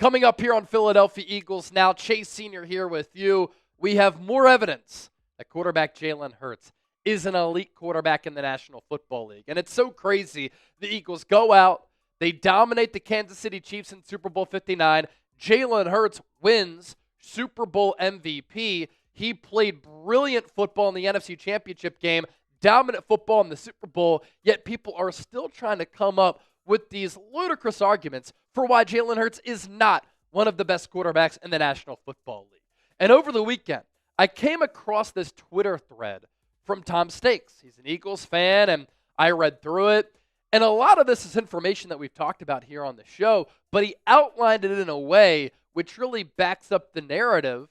Coming up here on Philadelphia Eagles Now, Chase Sr. here with you. We have more evidence that quarterback Jalen Hurts is an elite quarterback in the National Football League. And it's so crazy. The Eagles go out, they dominate the Kansas City Chiefs in Super Bowl 59. Jalen Hurts wins Super Bowl MVP. He played brilliant football in the NFC Championship game, dominant football in the Super Bowl, yet people are still trying to come up with these ludicrous arguments for why Jalen Hurts is not one of the best quarterbacks in the National Football League. And over the weekend, I came across this Twitter thread from Tom Stakes. He's an Eagles fan, and I read through it. And a lot of this is information that we've talked about here on the show, but he outlined it in a way which really backs up the narrative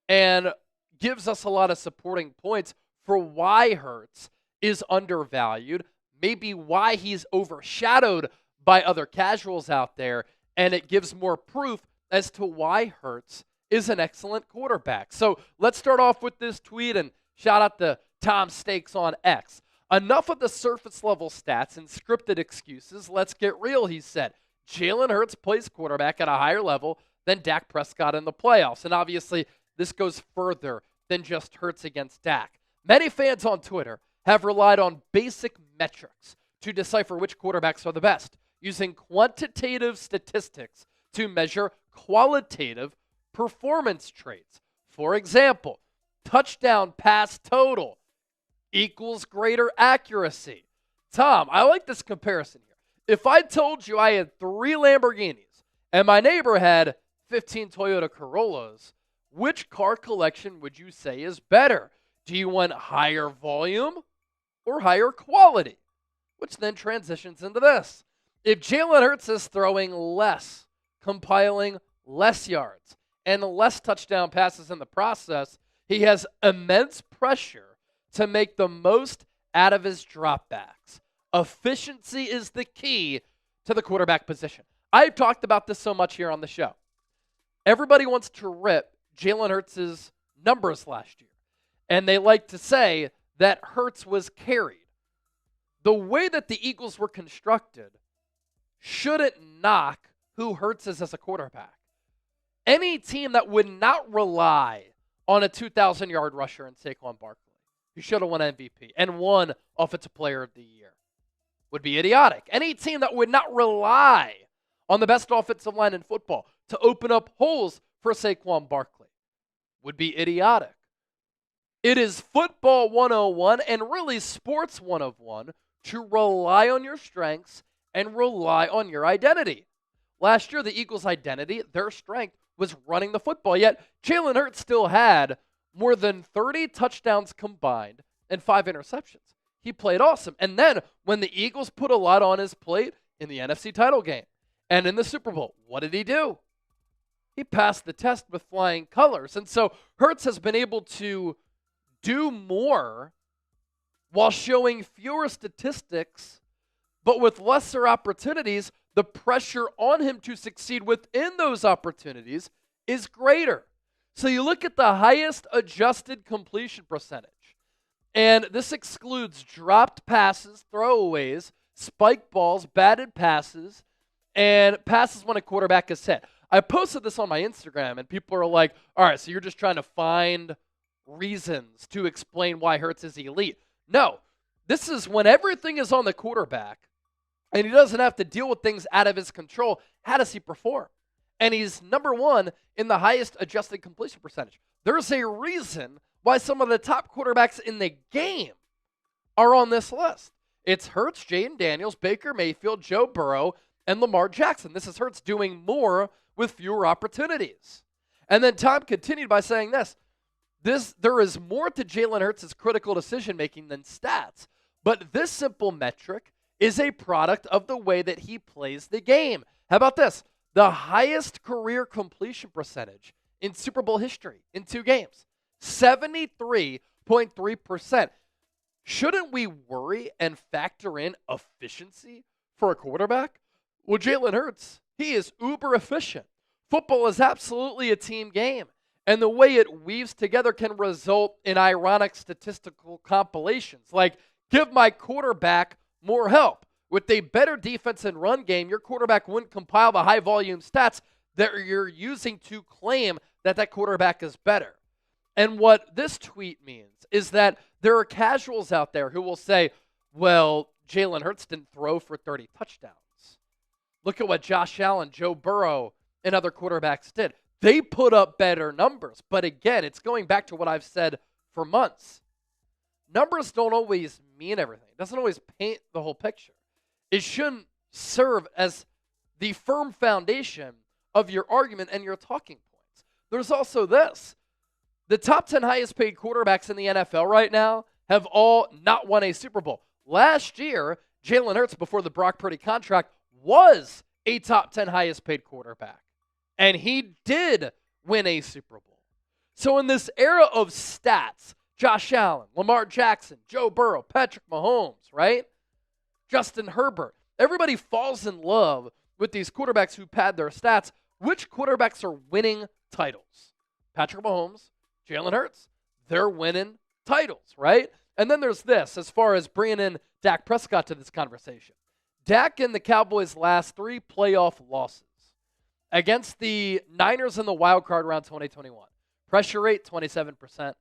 and gives us a lot of supporting points for why Hurts is undervalued, maybe why he's overshadowed by other casuals out there, and it gives more proof as to why Hurts is an excellent quarterback. So let's start off with this tweet, and shout out to Tom Stakes on X. Enough of the surface level stats and scripted excuses. Let's get real, he said. Jalen Hurts plays quarterback at a higher level than Dak Prescott in the playoffs. And obviously, this goes further than just Hurts against Dak. Many fans on Twitter have relied on basic metrics to decipher which quarterbacks are the best, using quantitative statistics to measure qualitative performance traits. For example, touchdown pass total equals greater accuracy. Tom, I like this comparison here. If I told you I had 3 Lamborghinis and my neighbor had 15 Toyota Corollas, which car collection would you say is better? Do you want higher volume or higher quality? Which then transitions into this. If Jalen Hurts is throwing less, compiling less yards, and less touchdown passes in the process, he has immense pressure to make the most out of his dropbacks. Efficiency is the key to the quarterback position. I've talked about this so much here on the show. Everybody wants to rip Jalen Hurts' numbers last year, and they like to say that Hurts was carried. The way that the Eagles were constructed shouldn't knock who Hurts is as a quarterback. Any team that would not rely on a 2,000-yard rusher in Saquon Barkley, who should have won MVP and won Offensive Player of the Year, would be idiotic. Any team that would not rely on the best offensive line in football to open up holes for Saquon Barkley would be idiotic. It is football 101 and really sports 101 to rely on your strengths and rely on your identity. Last year, the Eagles' identity, their strength, was running the football, yet Jalen Hurts still had more than 30 touchdowns combined and 5 interceptions. He played awesome. And then when the Eagles put a lot on his plate in the NFC title game and in the Super Bowl, what did he do? He passed the test with flying colors. And so Hurts has been able to do more while showing fewer statistics, but with lesser opportunities. The pressure on him to succeed within those opportunities is greater. So you look at the highest adjusted completion percentage, and this excludes dropped passes, throwaways, spike balls, batted passes, and passes when a quarterback is hit. I posted this on my Instagram, and people are like, all right, so you're just trying to find reasons to explain why Hurts is elite. No, this is when everything is on the quarterback, and he doesn't have to deal with things out of his control. How does he perform? And he's number 1 in the highest adjusted completion percentage. There's a reason why some of the top quarterbacks in the game are on this list. It's Hurts, Jaden Daniels, Baker Mayfield, Joe Burrow, and Lamar Jackson. This is Hurts doing more with fewer opportunities. And then Tom continued by saying this. There is more to Jalen Hurts' critical decision-making than stats, but this simple metric is a product of the way that he plays the game. How about this? The highest career completion percentage in Super Bowl history in 2 games, 73.3%. Shouldn't we worry and factor in efficiency for a quarterback? Well, Jalen Hurts, he is uber efficient. Football is absolutely a team game, and the way it weaves together can result in ironic statistical compilations, like give my quarterback more help. With a better defense and run game, your quarterback wouldn't compile the high-volume stats that you're using to claim that that quarterback is better. And what this tweet means is that there are casuals out there who will say, well, Jalen Hurts didn't throw for 30 touchdowns. Look at what Josh Allen, Joe Burrow, and other quarterbacks did. They put up better numbers. But again, it's going back to what I've said for months. Numbers don't always mean everything. It doesn't always paint the whole picture. It shouldn't serve as the firm foundation of your argument and your talking points. There's also this. The top 10 highest paid quarterbacks in the NFL right now have all not won a Super Bowl. Last year, Jalen Hurts, before the Brock Purdy contract, was a top 10 highest paid quarterback. And he did win a Super Bowl. So in this era of stats, Josh Allen, Lamar Jackson, Joe Burrow, Patrick Mahomes, right? Justin Herbert. Everybody falls in love with these quarterbacks who pad their stats. Which quarterbacks are winning titles? Patrick Mahomes, Jalen Hurts. They're winning titles, right? And then there's this, as far as bringing in Dak Prescott to this conversation. Dak in the Cowboys' last 3 playoff losses against the Niners in the wild card round 2021. Pressure rate, 27%.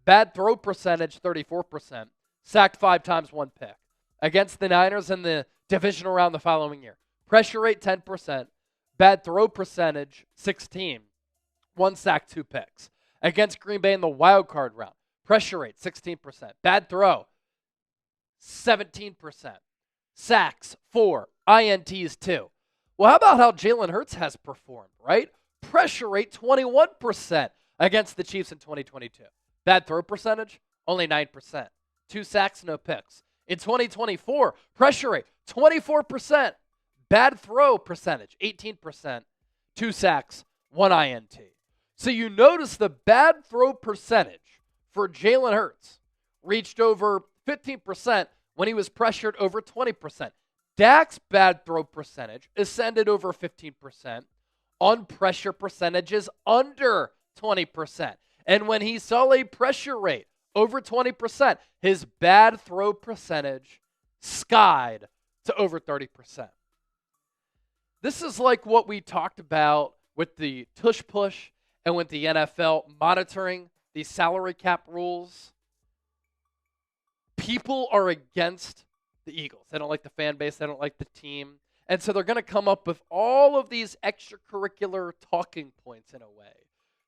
Bad throw percentage, 34%. Sacked 5 times, 1 pick. Against the Niners in the divisional round the following year. Pressure rate, 10%. Bad throw percentage, 16. 1 sack, 2 picks. Against Green Bay in the wild card round. Pressure rate, 16%. Bad throw, 17%. Sacks, 4. INTs, 2. Well, how about how Jalen Hurts has performed, right? Pressure rate, 21% against the Chiefs in 2022. Bad throw percentage, only 9%. 2 sacks, no picks. In 2024, pressure rate, 24%. Bad throw percentage, 18%. 2 sacks, 1 INT. So you notice the bad throw percentage for Jalen Hurts reached over 15% when he was pressured over 20%. Dak's bad throw percentage ascended over 15% on pressure percentages under 20%. And when he saw a pressure rate over 20%, his bad throw percentage skied to over 30%. This is like what we talked about with the tush push and with the NFL monitoring the salary cap rules. People are against the Eagles. They don't like the fan base. They don't like the team. And so they're going to come up with all of these extracurricular talking points in a way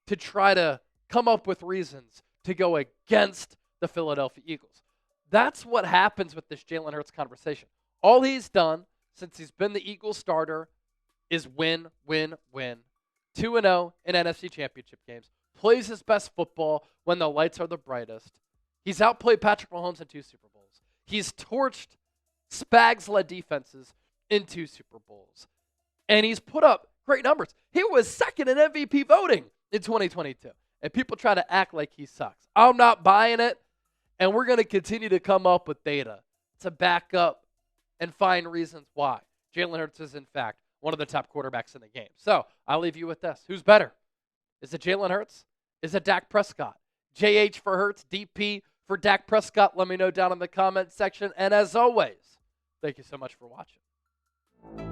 to try to come up with reasons to go against the Philadelphia Eagles. That's what happens with this Jalen Hurts conversation. All he's done since he's been the Eagles starter is win, win, win. 2-0 in NFC Championship games. Plays his best football when the lights are the brightest. He's outplayed Patrick Mahomes in 2 Super Bowls. He's torched Spags-led defenses in 2 Super Bowls. And he's put up great numbers. He was second in MVP voting in 2022. And people try to act like he sucks. I'm not buying it. And we're going to continue to come up with data to back up and find reasons why Jalen Hurts is, in fact, one of the top quarterbacks in the game. So I'll leave you with this. Who's better? Is it Jalen Hurts? Is it Dak Prescott? JH for Hurts, DP for Dak Prescott. Let me know down in the comment section. And as always, thank you so much for watching.